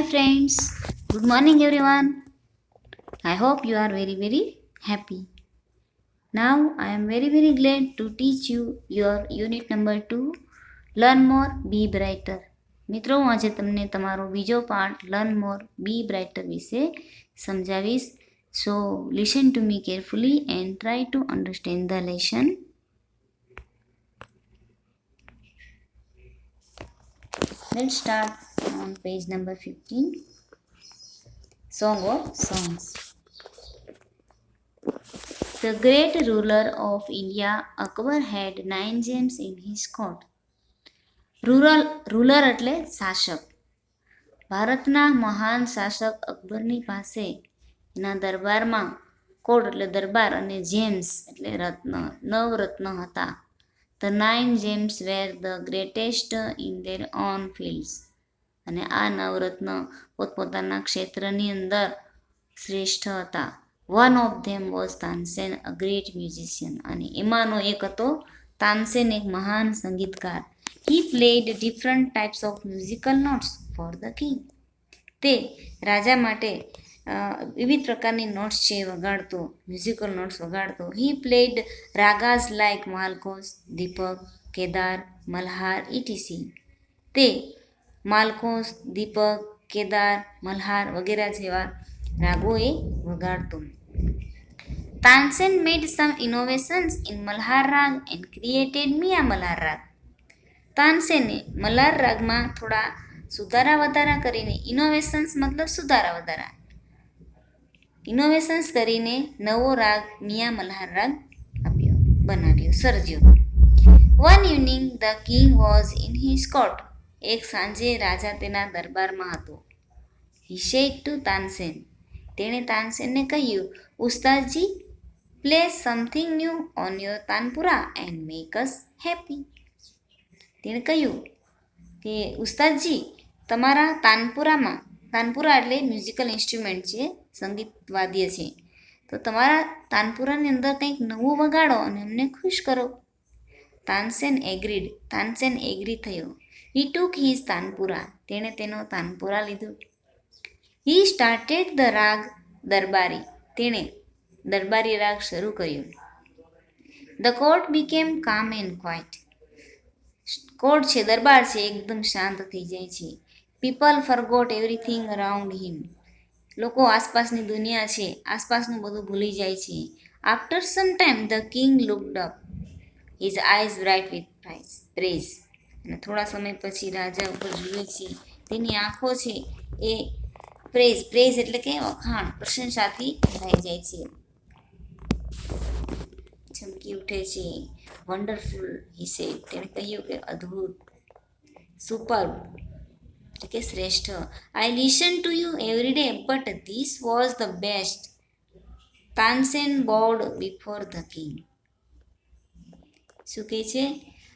Friends, good morning everyone. I hope you are very happy. Now I am very glad to teach you your unit number 2, Learn More, Be Brighter. મિત્રો હું આજે તમને તમારો બીજો part learn more be brighter વિશે સમજાવીશ. So listen to me carefully and try to understand the lesson. Let's start on page number 15. Song of Songs. The great ruler of India, Akbar, had 9 gems in his court. Ruler એટલે શાસક. ભારતના મહાન શાસક અકબરની પાસે એના દરબારમાં court એટલે દરબાર અને જેમ્સ એટલે રત્ન, નવરત્ન હતા. The 9 gems were the greatest in their own fields. અને આ નવરત્ન પોતપોતાના ક્ષેત્રની અંદર શ્રેષ્ઠ હતા. One of them was Tansen, a great musician. અને એમાંનો એક હતો તાનસેન, એક મહાન સંગીતકાર. He played different types of musical notes for the king. તે રાજા માટે વિવિધ પ્રકારની નોટ્સ છે વગાડતો, મ્યુઝિકલ નોટ્સ વગાડતો. He played ragas like Malkauns, Deepak, Kedar, Malhar etc. તે માલકોસ, દીપક, કેદાર, મલ્હાર વગેરે જેવા રાગો એ વગાડતો. Tansen made some innovations in Malhar રાગ and created મિયા મલ્હાર રાગ. તાનસેને મલ્હાર રાગમાં થોડા સુધારા વધારા કરીને, ઇનોવેશન્સ મતલબ સુધારા વધારા, ઇનોવેશન્સ કરીને નવો રાગ મિયા મલ્હાર રાગ બનાવ્યો, સર્જ્યો. One evening the king was in his court. એક સાંજે રાજા તેના દરબારમાં હતો. He said to Tansen. તેણે તાનસેનને કહ્યું, ઉસ્તાદજી, play something new on your tanpura and make us happy. તેણે કહ્યું કે ઉસ્તાદજી, તમારા તાનપુરામાં, તાનપુરા એટલે મ્યુઝિકલ ઇન્સ્ટ્રુમેન્ટ છે, સંગીત વાદ્ય છે, તો તમારા તાનપુરાની અંદર કંઈક નવું વગાડો અને અમને ખુશ કરો. તાનસેન એગ્રીડ. તાનસેન એગ્રી થયો. He took his tanpura. તેણે તેનો તાનપુરા લીધો. He started the રાગ દરબારી. તેણે દરબારી રાગ શરૂ કર્યો. The court became calm and quiet. Court છે, દરબાર છે, એકદમ શાંત થઈ જાય છે. People forgot everything around him. લોકો આસપાસની દુનિયા છે, આસપાસનું બધું ભૂલી જાય છે. After some time the king looked up, his eyes bright with praise. અને થોડા સમય પછી રાજા ઉપર જુએ છે, તેની આંખો છે એ પ્રેઝ એટલે કે વખાણ, પ્રશંસાથી ભરાઈ જાય છે, ચમકી ઉઠે છે. Wonderful he said. તેણે કહ્યું કે અદ્ભુત, સુપર્બ એટલે કે શ્રેષ્ઠ. I listen to you every day but this was the best. Tansen bowed before the king. શું કહે છે?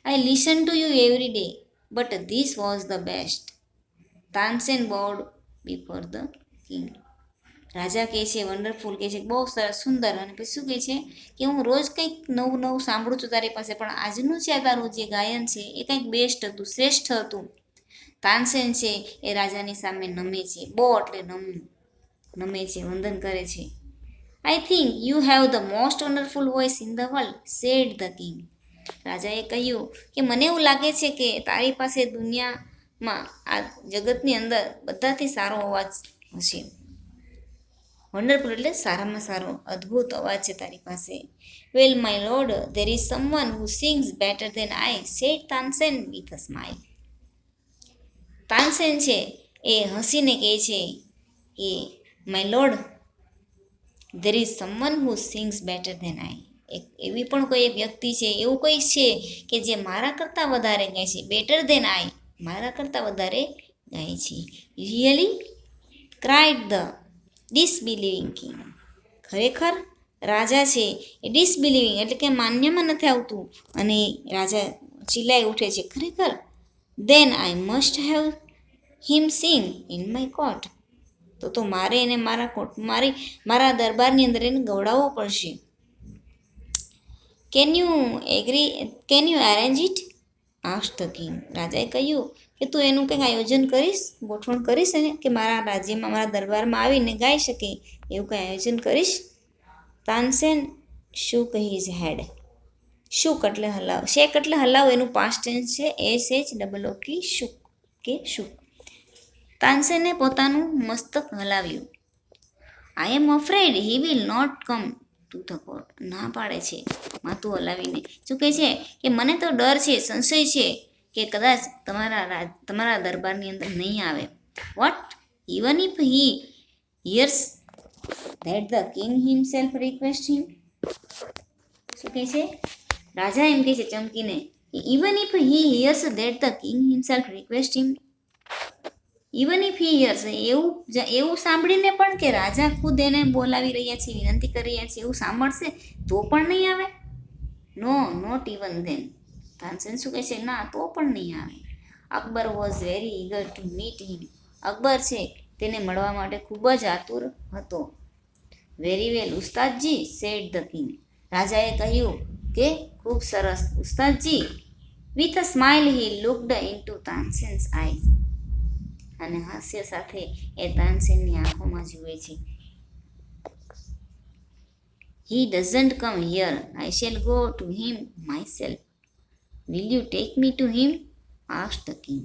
I listen to you every day but this was the best. Tansen bowed before the king. રાજા કહે છે, wonderful કહે છે, બહુ સરસ, સુંદર. અને પછી શું કહે છે કે હું રોજ કંઈક નવું સાંભળું છું તારી પાસે, પણ આજનું છે તારું જે ગાયન છે એ કંઈક બેસ્ટ હતું, શ્રેષ્ઠ હતું. તાનસેન છે એ રાજાની સામે નમે છે, બહુ એટલે નમે છે, વંદન કરે છે. I think you have the most wonderful voice in the world, said the king. રાજાએ કહ્યું કે મને એવું લાગે છે કે તારી પાસે દુનિયામાં, આ જગતની અંદર બધાથી સારો અવાજ હશે. વન્ડરફુલ એટલે સારામાં સારો, અદ્ભુત અવાજ છે તારી પાસે. Well my lord, there is someone who sings better than I, said Tansen with a smile. Tansen છે એ હસીને કહે છે કે my lord, there is someone who sings better than I. એવી પણ કોઈ એક વ્યક્તિ છે, એવું કોઈ છે કે જે મારા કરતાં વધારે ગાય છે. બેટર ધેન આઈ, મારા કરતાં વધારે ગાય છે. Really cried the disbelieving king. ખરેખર રાજા છે એ ડિસબિલીવિંગ એટલે કે માન્યમાં નથી આવતું, અને રાજા ચિલ્લાઈ ઉઠે છે, ખરેખર. Then I must have him sing in my court. તો મારે એને મારા દરબારની અંદર એને ગવડાવવો પડશે. Can you arrange it? Asked the king. રાજાએ કહ્યું કે કે તું એનું કંઈક આયોજન કરીશ, ગોઠવણ કરીશ ને કે મારા રાજ્યમાં, મારા દરબારમાં આવીને ગાઈ શકે એવું કંઈ આયોજન કરીશ? Tansen shook his head. Shook એટલે હલાવ, શેક એટલે હલાવ, એનું પાસ્ટ ટેન્સ છે SHOOK, શુક કે શુક. તાનસેને પોતાનું મસ્તક હલાવ્યું. I am afraid he will not come to the court. ના પાડે છે માથું હલાવીને. શું કહે છે કે મને તો ડર છે, સંશય છે કે કદાચ તમારા દરબારની અંદર નહીં આવે. What? Even if he hears that the king himself requests him. શું કહે છે? રાજા એમ કહે છે ચમકીને, even if he hears that the king himself requests him. Even if he હિયર્સ, એવું સાંભળીને પણ કે રાજા ખુદ એને બોલાવી રહ્યા છે, વિનંતી કરી રહ્યા છે, એવું સાંભળશે તો પણ નહીં આવે? No, not even then. Tansen શું કહે છે? ના, તો પણ નહીં આવે. Akbar was very eager to meet him. Akbar છે તેને મળવા માટે ખૂબ જ આતુર હતો. વેરી વેલ ઉસ્તાદજી, સેડ ધ કિંગ. રાજાએ કહ્યું કે ખૂબ સરસ ઉસ્તાદજી. With a smile he looked into Tansen's eyes. અને હાસ્ય સાથે એ તાનસેનની આંખોમાં જુએ છે. He doesn't come here. I shall go to him myself. Will you take me to him? asked the king.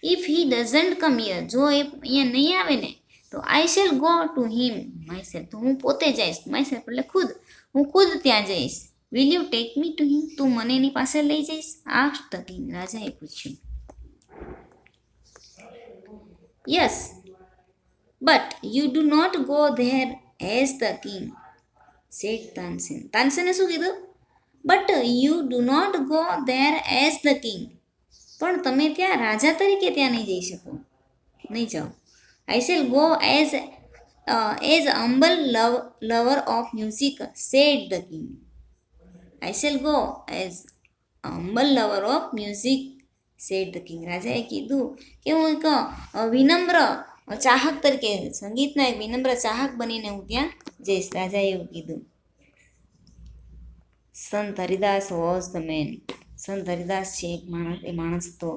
If he doesn't come here, જો એ અહીંયા નહીં આવે ને તો I shall go to him myself. તો હું પોતે જઈશ. myself એટલે ખુદ. હું ખુદ ત્યાં જઈશ. Will you take me to him? તું મને એની પાસે લઈ જઈશ? asked the king. રાજાએ પૂછ્યું. Yes, but you do not go there as the king, said Tansen. તાનસેને શું કીધું? But you do not go there as the king. પણ તમે ત્યાં રાજા તરીકે ત્યાં નહીં જઈ શકો, નહીં જાઓ. I shall go as humble lover of music, said the king. I shall go as humble lover of music, said the king. રાજાએ કીધું કે હું એક વિનમ્ર ચાહક તરીકે, સંગીતના એક વિનમ્ર ચાહક બનીને હું ત્યાં જઈશ. રાજાએ એવું કીધું. સંત હરિદાસ વોઝ ધ મેન. સંત હરિદાસ છે એ માણસ હતો.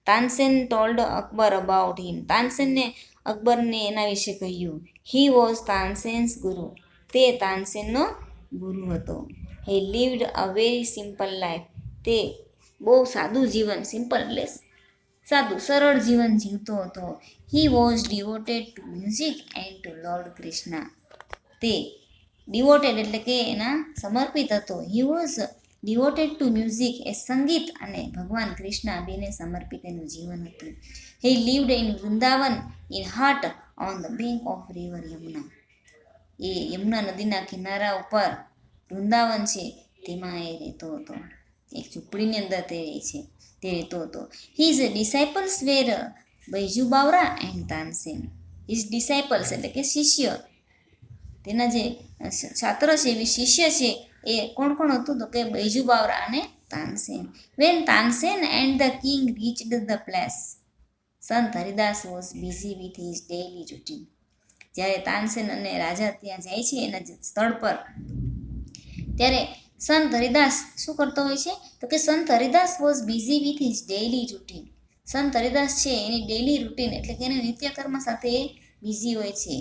તાનસેન ટોલ્ડ અકબર અબાઉટ હિમ. તાનસેનને અકબરને એના વિશે કહ્યું. હી વોઝ તાનસેન્સ ગુરુ. તે તાનસેનનો ગુરુ હતો. હી લીવડ અ વેરી સિમ્પલ લાઈફ. તે બહુ સાદું જીવન, સિમ્પલ એટલે સાદું સરળ જીવન જીવતો હતો. He was devoted to music and to lord Krishna. તે ડિવોટેડ એટલે કે એના સમર્પિત હતો. He was devoted to music એ સંગીત અને ભગવાન કૃષ્ણ બેને સમર્પિત એનું જીવન હતું. He lived in Vrindavan in hut on the bank of river Yamuna. એ યમુના નદીના કિનારા ઉપર વૃંદાવન છે તેમાં એ રહેતો હતો. એક ઝૂંપડીની અંદર તે રહેતો હતો. His disciples were Baiju Bawra and Tansen. His disciples એટલે કે શિષ્ય, તેના જે છાત્ર છે, એવી શિષ્ય છે એ કોણ કોણ હતું? તો કે બૈજુ બાવરા અને Tansen. When Tansen and the king reached the place, Sant Haridas was busy with his daily routine. જ્યારે તાનસેન અને રાજા ત્યાં જાય છે એના સ્થળ પર, ત્યારે સંત હરિદાસ શું કરતો હોય છે? તો કે Sant Haridas was busy with his daily routine. સંત હરિદાસ છે એની ડેઇલી રૂટીન એટલે કે એના નિત્યકર્મ સાથે એ બિઝી હોય છે.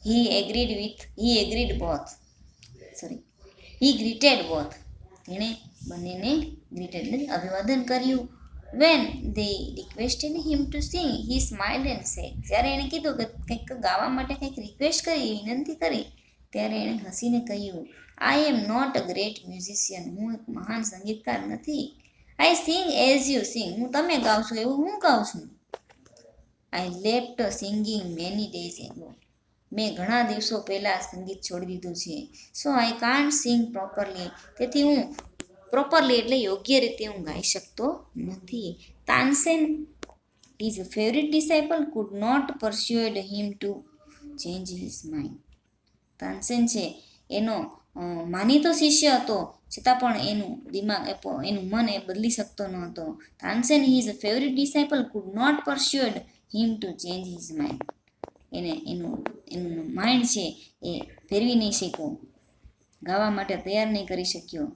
He greeted both. તેણે બંનેને ગ્રીટેડ એટલે અભિવાદન કર્યું. When they requested him to sing, he smiled and said. જ્યારે એણે કીધું કે કંઈક ગાવા માટે કંઈક રિક્વેસ્ટ કરી, વિનંતી કરી, ત્યારે એણે હસીને કહ્યું, I am not a great musician. હું એક મહાન સંગીતકાર નથી. I sing as you sing. હું તમે ગાવ છો એવું હું ગાઉં છું. I left singing many days ago. મેં ઘણા દિવસો પહેલાં સંગીત છોડી દીધું છે. So I can't sing properly. તેથી હું પ્રોપરલી એટલે યોગ્ય રીતે હું ગાઈ શકતો નથી. Tansen his favourite disciple could not persuaded him to change his mind. Tansen છે એનો માનીતો શિષ્ય હતો, છતાં પણ એનું દિમાગ એનું મન એ બદલી શકતો ન હતો. Tansen his favourite disciple could not persuaded him to change his mind. એનું માઇન્ડ છે એ ફેરવી નહીં શક્યો, ગાવા માટે તૈયાર નહીં કરી શક્યો.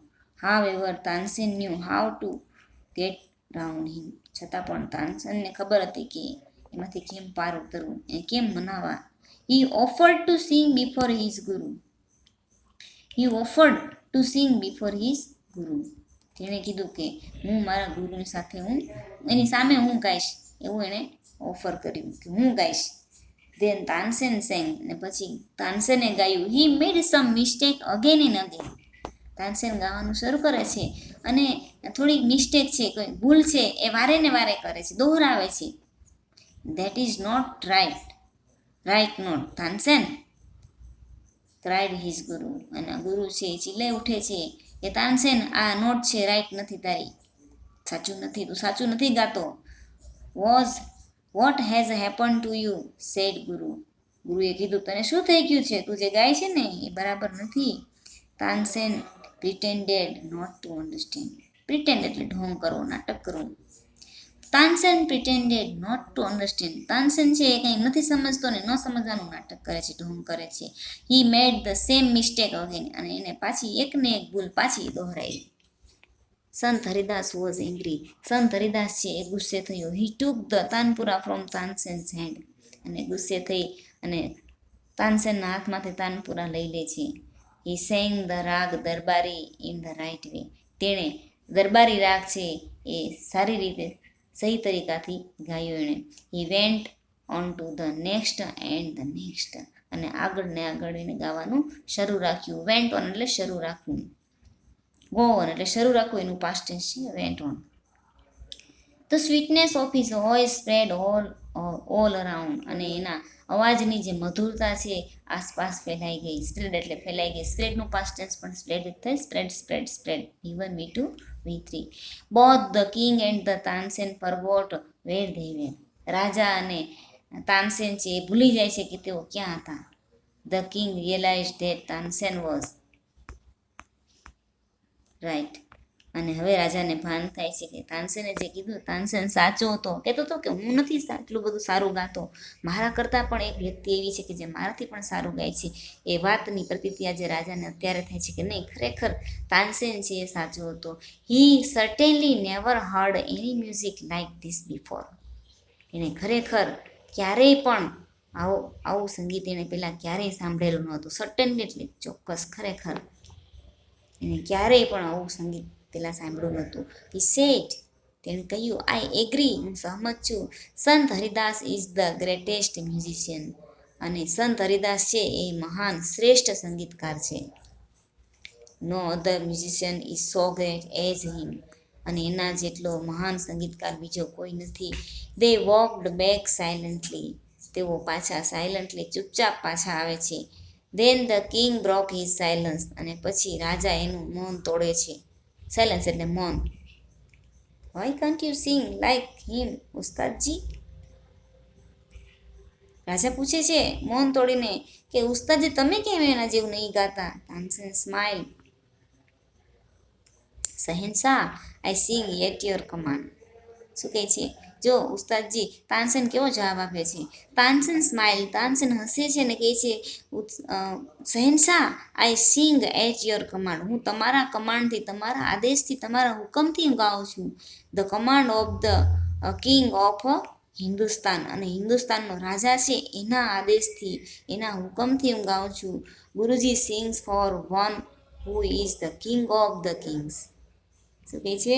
However Tansen knew how to get round him. છતાં પણ તાનસેનને ખબર હતી કે એમાંથી કેમ પાર ઉતરવું, એને કેમ મનાવવા. He offered to sing before his guru. He offered to sing before his guru. તેણે કીધું કે હું મારા ગુરુની સાથે હું એની સામે હું ગાઈશ, એવું એણે ઓફર કર્યું કે હું ગાઈશ. ધેન તાનસેન સેંગ, ને પછી તાનસેને ગાયું. He made some mistake again and again. Tansen ગાવાનું શરૂ કરે છે અને થોડીક મિસ્ટેક છે, કોઈ ભૂલ છે એ વારે ને વારે કરે છે, દોહરાવે છે. That is not right, right not Tansen, cried his guru. અને ગુરુ છે એ ચીલાઈ ઉઠે છે કે તાનસેન આ નોટ છે, રાઈટ નથી તારી, સાચું નથી, તું સાચું નથી ગાતો. What has happen to you said guru. ગુરુએ કીધું તને શું થઈ ગયું છે, તું જે ગાય છે ને એ બરાબર નથી. Tansen pretended not to understand. Pretend એટલે ઢોંગ કરવો, નાટક કરવું. Tansen pretended not to understand. Tansen છે એ કંઈ નથી સમજતો ને ન સમજવાનું નાટક કરે છે, ઢોંગ કરે છે. He made the same mistake again. અને એને પાછી એકને એક ભૂલ પાછી દોહરાઈ. સંત હરિદાસ વોઝ એંગ્રી. સંત હરિદાસ છે એ ગુસ્સે થયો. He took the tanpura from Tansen's hand. અને ગુસ્સે થઈ અને તાનસેનના હાથમાંથી તાનપુરા લઈ લે છે. હી સેંગ ધ રાગ દરબારી ઇન ધ રાઇટ વે. તેણે દરબારી રાગ છે એ સારી રીતે સહી તરીકાથી ગાયો એણે. He went on to the next and the next. અને આગળ ને આગળ એને ગાવાનું શરૂ રાખ્યું. વેન્ટ ઓન એટલે શરૂ રાખવું, ગો ઓન એટલે શરૂ રાખવું, એનું પાસ્ટ ટેન્સ છે went on. The sweetness of his voice spread all around. અને એના અવાજની જે મધુરતા છે આસપાસ ફેલાઈ ગઈ. સ્પ્રેડ એટલે ફેલાઈ ગઈ. સ્પ્રેડનું પાસ્ટ ટેન્સ પણ સ્પ્રેડ જ થાય. Spread spread spread. V1 V2 V3. Both the king and the Tansen forgot where they were. રાજા અને તાનસેન છે એ ભૂલી જાય છે કે તેઓ ક્યાં હતા. The king realise that Tansen was right. અને હવે રાજાને ભાન થાય છે કે તાનસેને જે કીધું, તાનસેન સાચો હતો. કહેતો હતો કે હું નથી એટલું બધું સારું ગાતો, મારા કરતાં પણ એક વ્યક્તિ એવી છે કે જે મારાથી પણ સારું ગાય છે. એ વાતની પ્રતીતિ આજે રાજાને અત્યારે થાય છે કે નહીં, ખરેખર તાનસેન છે એ સાચો હતો. He certainly never heard any music like this before. એને ખરેખર ક્યારેય પણ આવું સંગીત એને પહેલાં ક્યારેય સાંભળેલું નહોતું. સર્ટેનલી એટલે ચોક્કસ, ખરેખર એને ક્યારેય પણ આવું સંગીત પહેલાં સાંભળ્યું નહોતું. હી સેડ, તેણે કહ્યું, આઈ એગ્રી, હું સહમત છું. Sant Haridas is the greatest musician. અને સંત હરિદાસ છે એ મહાન શ્રેષ્ઠ સંગીતકાર છે. No other musician is so great as him. અને એના જેટલો મહાન સંગીતકાર બીજો કોઈ નથી. They walked back silently. તેઓ પાછા સાયલન્ટલી ચૂપચાપ પાછા આવે છે. Then the king broke his silence. અને પછી રાજા એનું મૌન તોડે છે. સાયલન્સ એટલે મૌન. Why can't you sing like him ઉસ્તાદજી. રાજા પૂછે છે મૌન તોડીને કે ઉસ્તાદજી તમે કેમ એના જેવું નહીં ગાતા. તાનસેન સ્માઇલ. શહેનશાહ, I sing at your command. શું કહે છે જો ઉસ્તાદજી. તાનસેન કેવો જવાબ આપે છે. તાનસેન સ્માઇલ. તાનસેન હસે છે ને કહે છે શહેનશાહ, I sing at your command. હું તમારા કમાન્ડથી, તમારા આદેશથી, તમારા હુકમથી હું ગાઉં છું. The command of the king of Hindustan. અને હિન્દુસ્તાનનો રાજા છે એના આદેશથી, એના હુકમથી હું ગાઉં છું. Guruji sings for one who is the king of the kings. શું કહે છે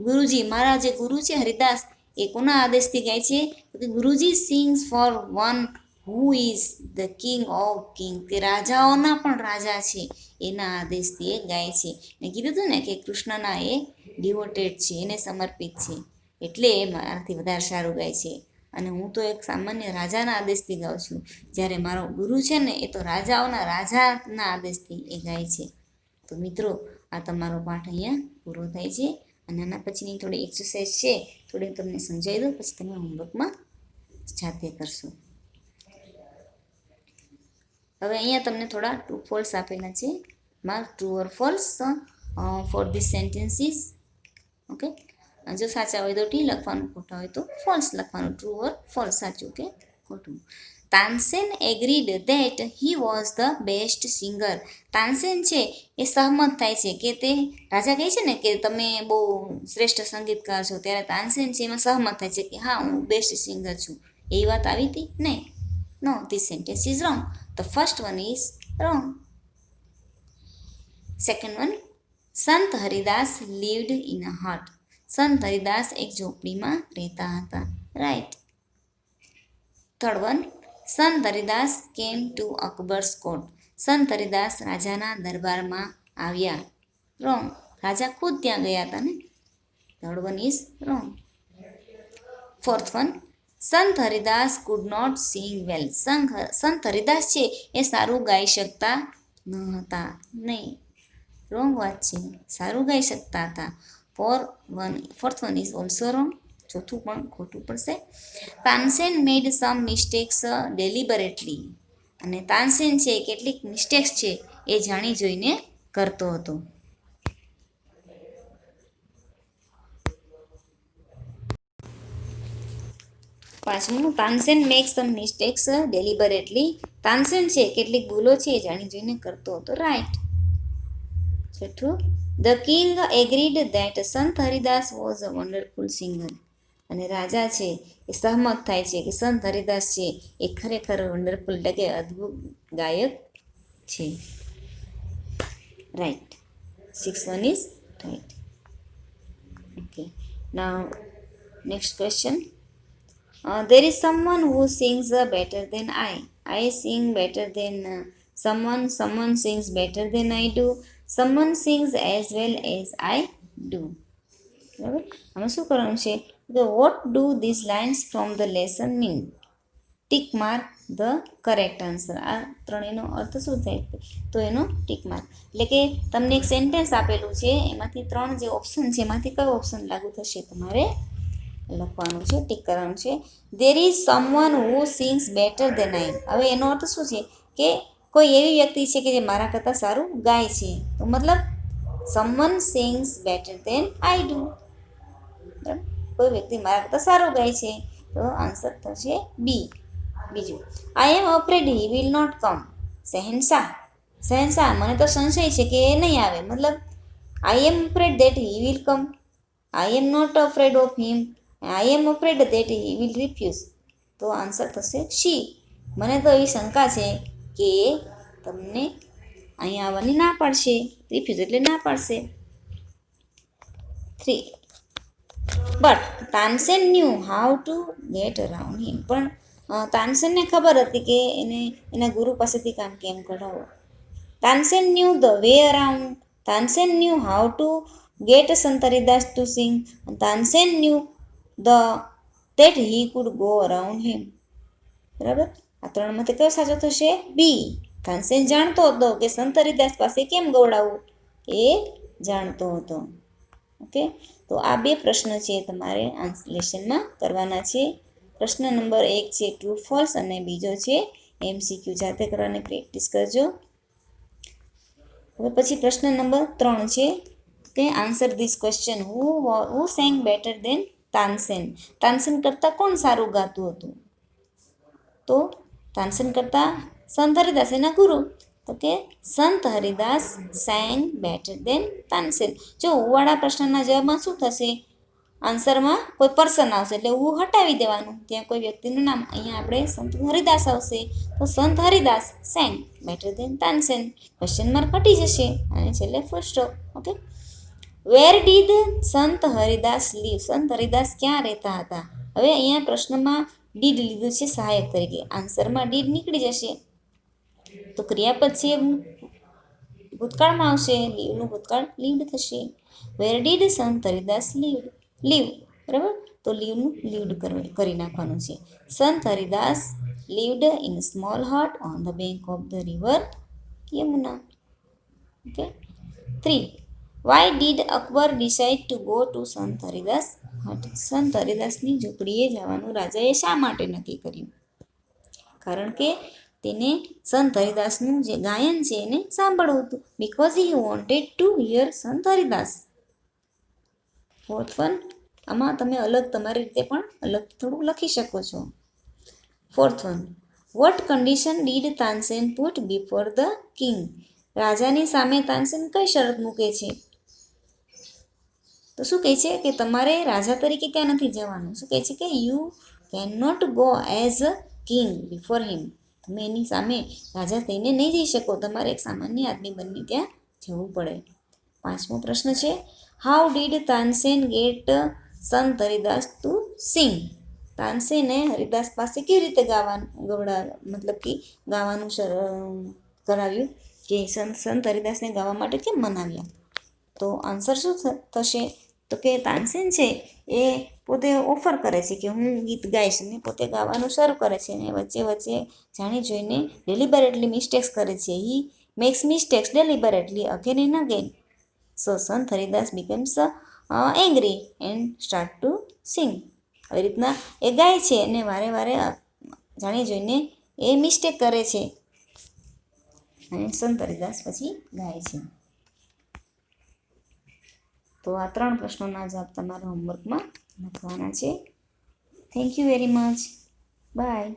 ગુરુજી, મારા જે ગુરુ છે હરિદાસ, એ કોના આદેશથી ગાય છે તો Guruji sings for one who is the king of king. તે રાજાઓના પણ રાજા છે, એના આદેશથી એ ગાય છે. મેં કીધું હતું ને કે કૃષ્ણના એ ડિવોટેડ છે, એને સમર્પિત છે, એટલે એ મારાથી વધારે સારું ગાય છે. અને હું તો એક સામાન્ય રાજાના આદેશથી ગાઉં છું, જ્યારે મારો ગુરુ છે ને એ તો રાજાના આદેશથી એ ગાય છે. તો મિત્રો, આ તમારો પાઠ અહીંયા પૂરો થાય છે. અને આના પછીની થોડી એક્સરસાઇઝ છે, થોડી તમને સમજાવી દઉં, પછી તમે હોમવર્કમાં જાતે કરશો. હવે અહીંયા તમને થોડા ટ્રુ ફોલ્સ આપેલા છે. Mark true or false for this sentences. Okay, જો સાચા હોય તો ટી લખવાનું, ખોટા હોય તો ફોલ્સ લખવાનું. ટ્રુ ઓર ફોલ્સ, સાચું કે ખોટું. Tansen agreed that he was the best singer. Tansen છે એ સહમત થાય છે કે તે રાજા કહે છે ને કે તમે બહુ શ્રેષ્ઠ સંગીતકાર છો, ત્યારે તાનસેન છે એમાં સહમત થાય છે કે હા હું બેસ્ટ સિંગર છું. એવી વાત આવી હતી નહીં. No, this sentence is wrong. The first one is wrong. Second one, Sant Haridas લીવ્ડ in a હટ. સંત હરિદાસ એક ઝોપડીમાં રહેતા હતા. Right. Third one, Sant Haridas came to અકબર્સ court. સંત હરિદાસ રાજાના દરબારમાં આવ્યા. રોંગ. રાજા ખુદ ત્યાં ગયા હતા ને. Third one is wrong. Fourth one, Sant Haridas could not sing વેલ. સંત હરિદાસ છે એ સારું ગાઈ શકતા ન હતા. નહીં, રોંગ વાત છે. સારું ગાઈ શકતા હતા. Fourth one is also wrong. ચોથું પણ ખોટું પડશે. તાનસેન મેડ સમ મિસ્ટેક્સ ડેલિબરેટલી. અને તાનસેન છે કેટલીક મિસ્ટેક્સ છે એ જાણી જોઈને કરતો હતો. પાંચમું, તાનસેન મેક સમ મિસ્ટેક્સ ડેલિબરેટલી. તાનસેન છે કેટલીક ભૂલો છે એ જાણી જોઈને કરતો હતો. રાઈટ. છઠ્ઠું, ધ કિંગ એગ્રીડ ધેટ સંત Haridas was a wonderful singer. અને રાજા છે એ સહમત થાય છે કે સંત હરિદાસ છે એ ખરેખર વન્ડરફુલ એટલે કે અદ્ભુત ગાયક છે. Right. 6 one is right. Okay, now next question. There is someone who sings better than I. I sing better than someone. Someone sings better than I do. Someone sings as well as I do. બરાબર. આમાં શું કરવાનું છે? What do these lines from the lesson mean? Tick mark the correct answer. આ ત્રણેયનો અર્થ શું થાય? તો એનો ટીક માર્ક. એટલે કે તમને એક સેન્ટેન્સ આપેલું છે, એમાંથી ત્રણ જે ઓપ્શન છે એમાંથી કયો ઓપ્શન લાગુ થશે તમારે લખવાનું છે, ટીક કરવાનું છે. There is someone who sings better than I. હવે એનો અર્થ શું છે કે કોઈ એવી વ્યક્તિ છે કે જે મારા કરતાં સારું ગાય છે. તો મતલબ someone sings better than I do. કોઈ વ્યક્તિ મારા કરતાં સારું ગાય છે, તો આન્સર થશે બી. બીજું, I am afraid he will not come. શહેનશાહ. શહેનશાહ મને તો સંશય છે કે એ નહીં આવે. મતલબ I am afraid that he will come. I am not afraid of him. I am afraid that he will refuse. તો આન્સર થશે શી. મને તો એવી શંકા છે કે તમને અહીંયા આવવાની ના પાડશે. રિફ્યુઝ એટલે ના પાડશે. 3. But Tansen knew how to get around him. પણ તાનસેનને ખબર હતી કે એને એના ગુરુ પાસેથી કામ કેમ કઢાવો. Tansen knew the way around. Tansen knew how to get Sant Haridas to sing. Tansen knew that he could go around him. બરાબર. આ ત્રણમાંથી કયો સાચો થશે? બી. તાનસેન જાણતો હતો કે સંત હરિદાસ પાસે કેમ ગવડાવવું, એ જાણતો હતો. ઓકે, તો આ બે પ્રશ્ન છે તમારે આ લેસનમાં કરવાના છે. પ્રશ્ન નંબર 1 છે ટ્રુ ફોલ્સ અને બીજો છે MCQ. જાતે કરવાની પ્રેક્ટિસ કરજો. હવે પછી પ્રશ્ન નંબર 3 છે કે answer this question. Who sang better than Tansen. Tansen કરતાં કોણ સારું ગાતું હતું? તો તાનસેન કરતાં સંત હરિદાસ એના ગુરુ. તો કે Sant Haridas sang better than Tansen. જો ઉવાળા પ્રશ્નના જવાબમાં શું થશે? આન્સરમાં કોઈ પર્સન આવશે એટલે હું હટાવી દેવાનું, ત્યાં કોઈ વ્યક્તિનું નામ. અહીંયા આપણે સંત હરિદાસ આવશે તો Sant Haridas sang better than Tansen. Question mark હટી જશે અને છેલ્લે full stop. Okay, where did Sant Haridas leave. સંત હરિદાસ ક્યાં રહેતા હતા? હવે અહીંયા પ્રશ્નમાં ડીડ લીધું છે સહાયક તરીકે. આન્સરમાં ડીડ નીકળી જશે તો ક્રિયાપદ છે ભૂતકાળમાં આવશે. લીવનું ભૂતકાળ લીવડ થશે. વેર ડીડ સંત હરિદાસ લીવ. બરાબર, તો લીવનું લીવડ કરી નાખવાનું છે. સંત Haridas lived in small Hut on the bank of the river Yamuna. Okay. 3. Why did Akbar decide to go to સંત હરિદાસ હટ. સંત હરિદાસની ઝૂંપડીએ જવાનું રાજાએ શા માટે નક્કી કર્યું? કારણ કે તેને સંત હરિદાસનું જે ગાયન છે એને સાંભળવું હતું. Because he wanted to here સંત હરિદાસ. ફોર્થ વન, આમાં તમે અલગ તમારી રીતે પણ અલગ થોડું લખી શકો છો. Fourth one, what condition did Tansen put before the king? રાજાની સામે તાનસેન કઈ શરત મૂકે છે? તો શું કહે છે કે તમારે રાજા તરીકે ક્યાં નથી જવાનું. શું કહે છે કે you can not go as a king before him. તમે એની સામે રાજા થઈને નહીં જઈ શકો, તમારે એક સામાન્ય આદમી બની ત્યાં જવું પડે. 5મો પ્રશ્ન છે, how did Tansen gate Sant Haridas to સિંગ? તાનસેને હરિદાસ પાસે કેવી રીતે મતલબ કે ગાવાનું કરાવ્યું, કે સંત હરિદાસને ગાવા માટે કેમ મનાવ્યા? તો આન્સર શું થશે? તો કે તાનસેન છે એ પોતે ઓફર કરે છે કે હું ગીત ગાઈશ, અને પોતે ગાવાનું શરૂ કરે છે, અને વચ્ચે વચ્ચે જાણી જોઈને ડેલિબરેટલી મિસ્ટેક્સ કરે છે. He makes mistakes deliberately again and again. So Sant Haridas becomes angry and start to sing. આવી રીતના એ ગાય છે અને વારે વારે જાણી જોઈને એ મિસ્ટેક કરે છે, અને સંત હરિદાસ પછી ગાય છે. તો આ 3 પ્રશ્નોના જવાબ તમારા હોમવર્કમાં લખવાના છે. Thank you very much. By.